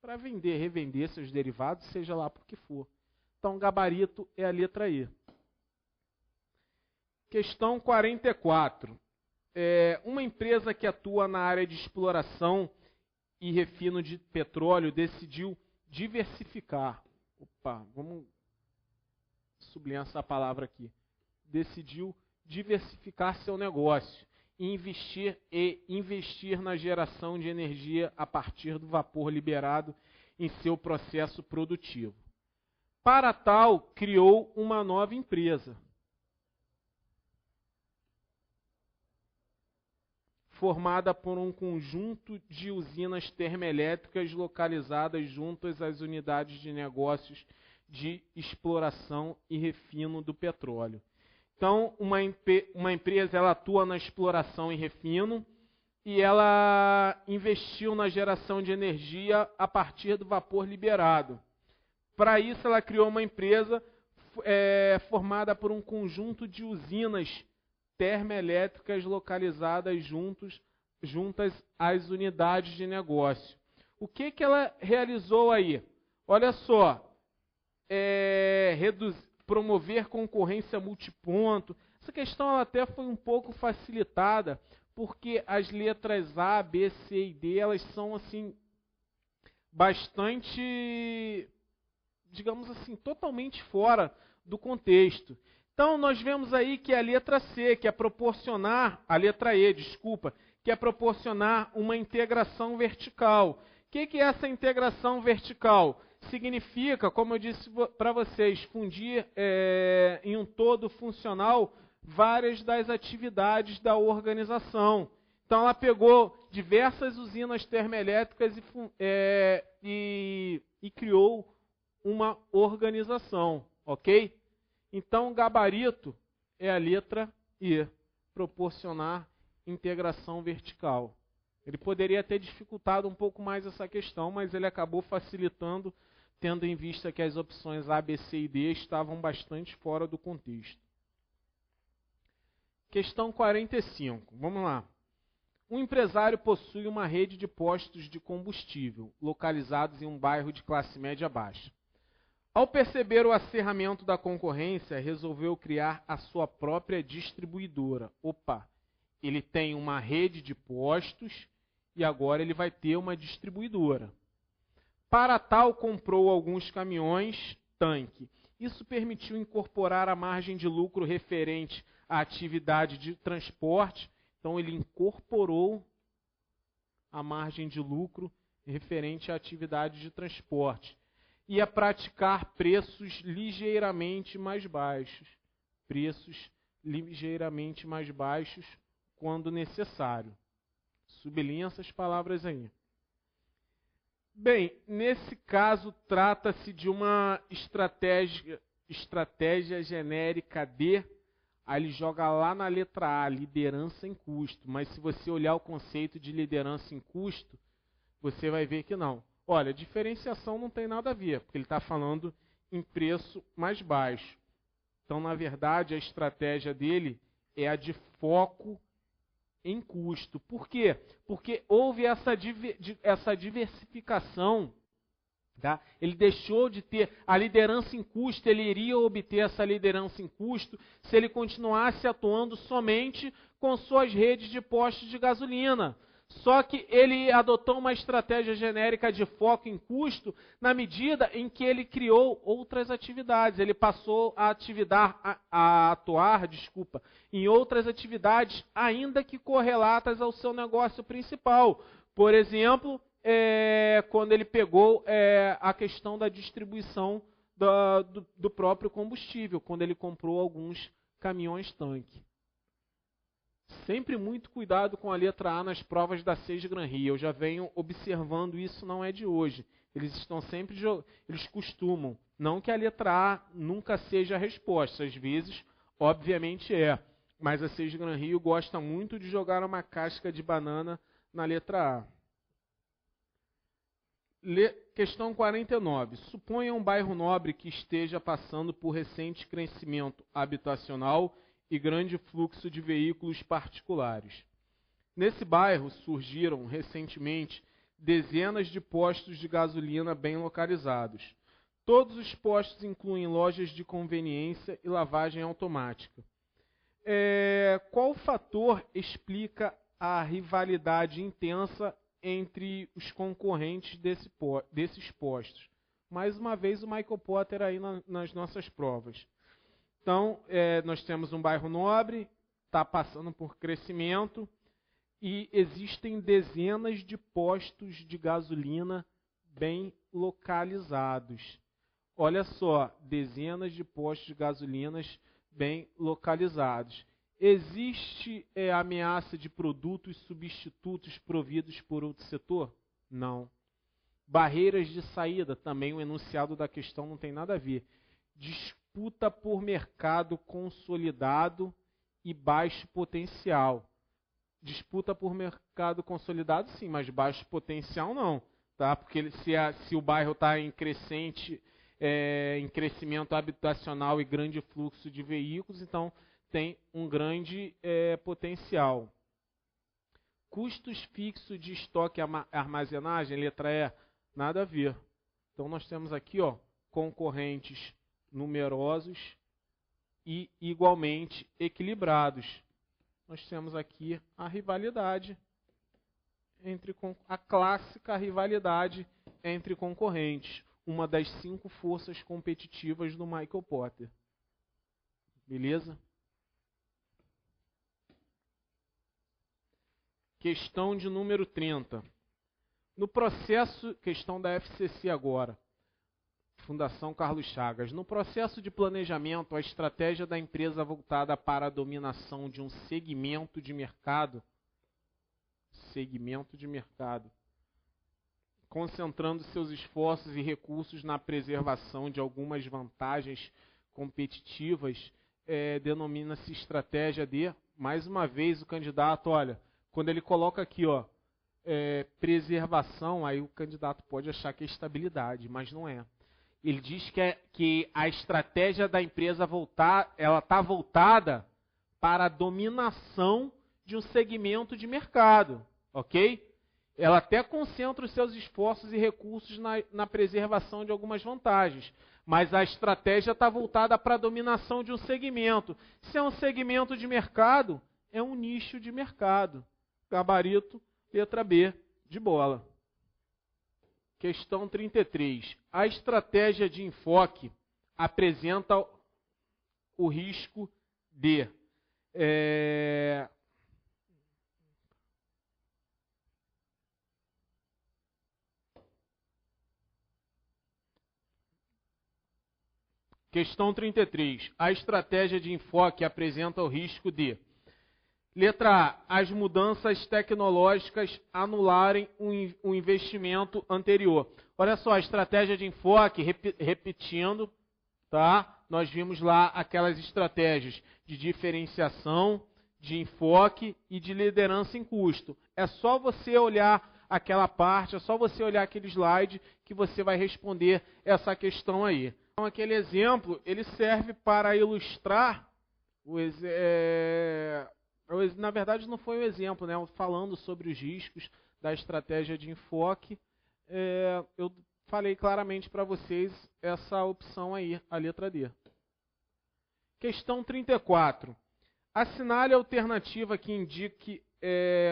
para vender, revender seus derivados, seja lá por que for. Então, gabarito é a letra E. Questão 44. Uma empresa que atua na área de exploração e refino de petróleo decidiu diversificar. Opa, vamos sublinhar essa palavra aqui. Decidiu diversificar seu negócio e investir na geração de energia a partir do vapor liberado em seu processo produtivo. Para tal, criou uma nova empresa, formada por um conjunto de usinas termoelétricas localizadas juntas às unidades de negócios de exploração e refino do petróleo. Então, uma empresa ela atua na exploração e refino e ela investiu na geração de energia a partir do vapor liberado. Para isso, ela criou uma empresa formada por um conjunto de usinas termoelétricas localizadas juntas às unidades de negócio. O que ela realizou aí? Olha só, promover concorrência multiponto. Essa questão ela até foi um pouco facilitada, porque as letras A, B, C e D, elas são assim bastante, digamos assim, totalmente fora do contexto. Então, nós vemos aí que a letra C, que é proporcionar, a letra E, desculpa, que é proporcionar uma integração vertical. O que é essa integração vertical? Significa, como eu disse para vocês, fundir em um todo funcional várias das atividades da organização. Então, ela pegou diversas usinas termoelétricas e criou uma organização, ok? Então, gabarito é a letra E, proporcionar integração vertical. Ele poderia ter dificultado um pouco mais essa questão, mas ele acabou facilitando, tendo em vista que as opções A, B, C e D estavam bastante fora do contexto. Questão 45. Vamos lá. Um empresário possui uma rede de postos de combustível, localizados em um bairro de classe média baixa. Ao perceber o acerramento da concorrência, resolveu criar a sua própria distribuidora. Opa, ele tem uma rede de postos e agora ele vai ter uma distribuidora. Para tal, comprou alguns caminhões tanque. Isso permitiu incorporar a margem de lucro referente à atividade de transporte. Então, ele incorporou a margem de lucro referente à atividade de transporte. E a praticar preços ligeiramente mais baixos. Preços ligeiramente mais baixos quando necessário. Sublinha essas palavras aí. Bem, nesse caso trata-se de uma estratégia genérica de, aí ele joga lá na letra A, liderança em custo. Mas se você olhar o conceito de liderança em custo, você vai ver que não. Olha, diferenciação não tem nada a ver, porque ele está falando em preço mais baixo. Então, na verdade, a estratégia dele é a de foco em custo. Por quê? Porque houve essa diversificação. Tá? Ele deixou de ter a liderança em custo, ele iria obter essa liderança em custo se ele continuasse atuando somente com suas redes de postos de gasolina. Só que ele adotou uma estratégia genérica de foco em custo na medida em que ele criou outras atividades. Ele passou a atuar em outras atividades, ainda que correlatas ao seu negócio principal. Por exemplo, quando ele pegou a questão da distribuição do próprio combustível, quando ele comprou alguns caminhões-tanque. Sempre muito cuidado com a letra A nas provas da Sage Gran Rio. Eu já venho observando isso, não é de hoje. Eles costumam. Não que a letra A nunca seja a resposta. Às vezes, obviamente é. Mas a Sage Gran Rio gosta muito de jogar uma casca de banana na letra A. Questão 49. Suponha um bairro nobre que esteja passando por recente crescimento habitacional e grande fluxo de veículos particulares. Nesse bairro surgiram recentemente dezenas de postos de gasolina bem localizados. Todos os postos incluem lojas de conveniência e lavagem automática. Qual fator explica a rivalidade intensa entre os concorrentes desses postos? Mais uma vez o Michael Potter aí nas nossas provas. Então, nós temos um bairro nobre, está passando por crescimento, e existem dezenas de postos de gasolina bem localizados. Olha só, dezenas de postos de gasolinas bem localizados. Existe ameaça de produtos substitutos providos por outro setor? Não. Barreiras de saída, também o enunciado da questão não tem nada a ver. Disputa por mercado consolidado e baixo potencial. Disputa por mercado consolidado, sim, mas baixo potencial não, tá? Porque se o bairro está em crescimento habitacional e grande fluxo de veículos, então tem um grande potencial. Custos fixos de estoque e armazenagem, letra E, nada a ver. Então nós temos aqui, concorrentes numerosos e igualmente equilibrados. Nós temos aqui a rivalidade a clássica rivalidade entre concorrentes, uma das 5 forças competitivas do Michael Potter. Beleza? Questão de número 30. No processo, questão da FCC agora, Fundação Carlos Chagas. No processo de planejamento, a estratégia da empresa voltada para a dominação de um segmento de mercado, concentrando seus esforços e recursos na preservação de algumas vantagens competitivas, denomina-se estratégia de, mais uma vez o candidato, olha, quando ele coloca aqui, preservação, aí o candidato pode achar que é estabilidade, mas não é. Ele diz que a estratégia da empresa ela está voltada para a dominação de um segmento de mercado, ok? Ela até concentra os seus esforços e recursos na preservação de algumas vantagens, mas a estratégia está voltada para a dominação de um segmento. Se é um segmento de mercado, é um nicho de mercado. Gabarito, letra B, de bola. Questão 33. A estratégia de enfoque apresenta o risco de Questão 33. A estratégia de enfoque apresenta o risco de: letra A, as mudanças tecnológicas anularem o investimento anterior. Olha só, a estratégia de enfoque, repetindo, tá? Nós vimos lá aquelas estratégias de diferenciação, de enfoque e de liderança em custo. É só você olhar aquela parte, é só você olhar aquele slide que você vai responder essa questão aí. Então, aquele exemplo, ele serve para ilustrar na verdade, não foi um exemplo, né? Falando sobre os riscos da estratégia de enfoque, eu falei claramente para vocês essa opção aí, a letra D. Questão 34. Assinale a alternativa que indique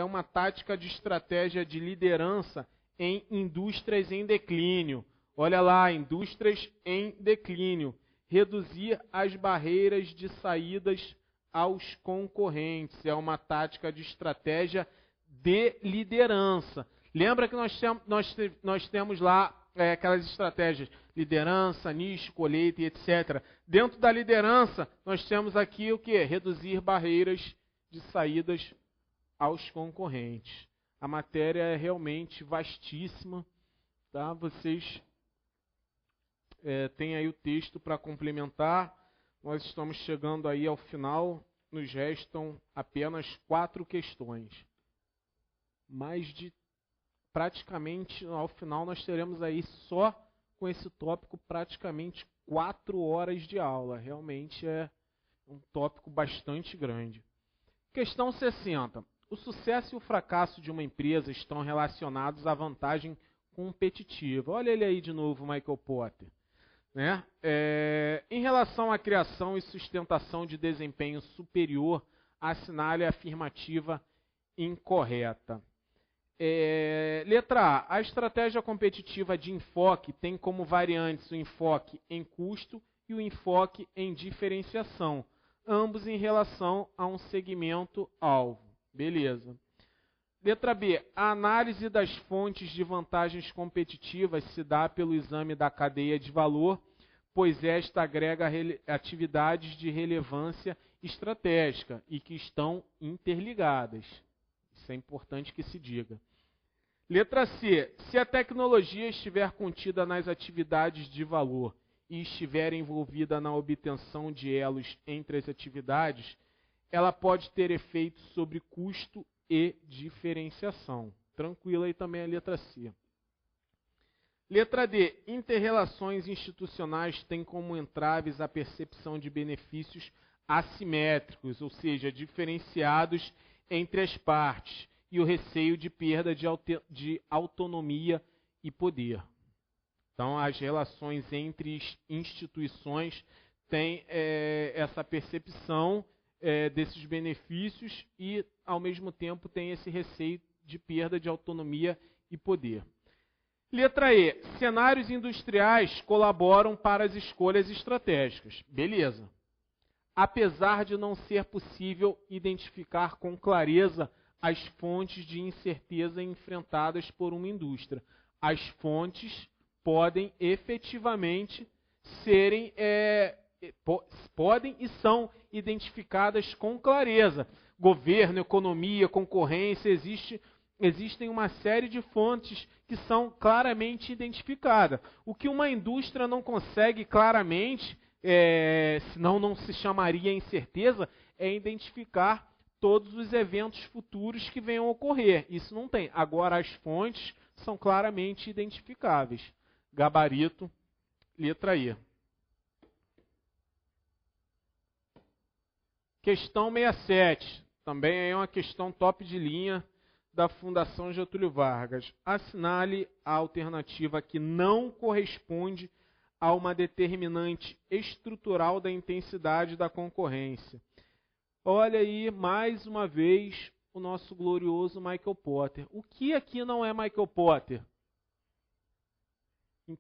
uma tática de estratégia de liderança em indústrias em declínio. Olha lá, indústrias em declínio. Reduzir as barreiras de saídas aos concorrentes. É uma tática de estratégia de liderança. Lembra que nós temos lá aquelas estratégias, liderança, nicho, colheita e etc. Dentro da liderança, nós temos aqui o que? Reduzir barreiras de saídas aos concorrentes. A matéria é realmente vastíssima, tá? Vocês têm aí o texto para complementar. Nós estamos chegando aí ao final, nos restam apenas 4 questões. Praticamente, ao final, nós teremos aí só com esse tópico praticamente 4 horas de aula. Realmente é um tópico bastante grande. Questão 60. O sucesso e o fracasso de uma empresa estão relacionados à vantagem competitiva. Olha ele aí de novo, Michael Porter. Né? Em relação à criação e sustentação de desempenho superior, assinale a afirmativa incorreta. Letra A. A estratégia competitiva de enfoque tem como variantes o enfoque em custo e o enfoque em diferenciação, ambos em relação a um segmento-alvo. Beleza. Letra B. A análise das fontes de vantagens competitivas se dá pelo exame da cadeia de valor, pois esta agrega atividades de relevância estratégica e que estão interligadas. Isso é importante que se diga. Letra C. Se a tecnologia estiver contida nas atividades de valor e estiver envolvida na obtenção de elos entre as atividades, ela pode ter efeitos sobre custo e diferenciação. Tranquilo aí também a letra C. Letra D. Interrelações institucionais têm como entraves a percepção de benefícios assimétricos, ou seja, diferenciados entre as partes, e o receio de perda de autonomia e poder. Então, as relações entre instituições têm essa percepção desses benefícios e, ao mesmo tempo, tem esse receio de perda de autonomia e poder. Letra E. Cenários industriais colaboram para as escolhas estratégicas. Beleza. Apesar de não ser possível identificar com clareza as fontes de incerteza enfrentadas por uma indústria, as fontes podem efetivamente podem e são identificadas com clareza. Governo, economia, concorrência, existem uma série de fontes que são claramente identificadas. O que uma indústria não consegue claramente, senão não se chamaria incerteza, é identificar todos os eventos futuros que venham a ocorrer. Isso não tem. Agora, as fontes são claramente identificáveis. Gabarito, letra E. Questão 67. Também é uma questão top de linha da Fundação Getúlio Vargas. Assinale a alternativa que não corresponde a uma determinante estrutural da intensidade da concorrência. Olha aí, mais uma vez, o nosso glorioso Michael Porter. O que aqui não é Michael Porter? O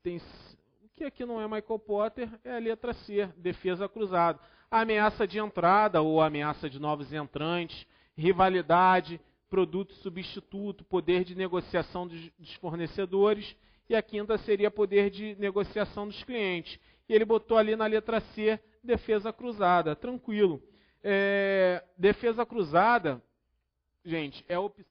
que aqui não é Michael Porter é a letra C, defesa cruzada. Ameaça de entrada ou ameaça de novos entrantes, rivalidade, produto substituto, poder de negociação dos fornecedores, e a quinta seria poder de negociação dos clientes. E ele botou ali na letra C, defesa cruzada. Tranquilo. Defesa cruzada, gente, é a opção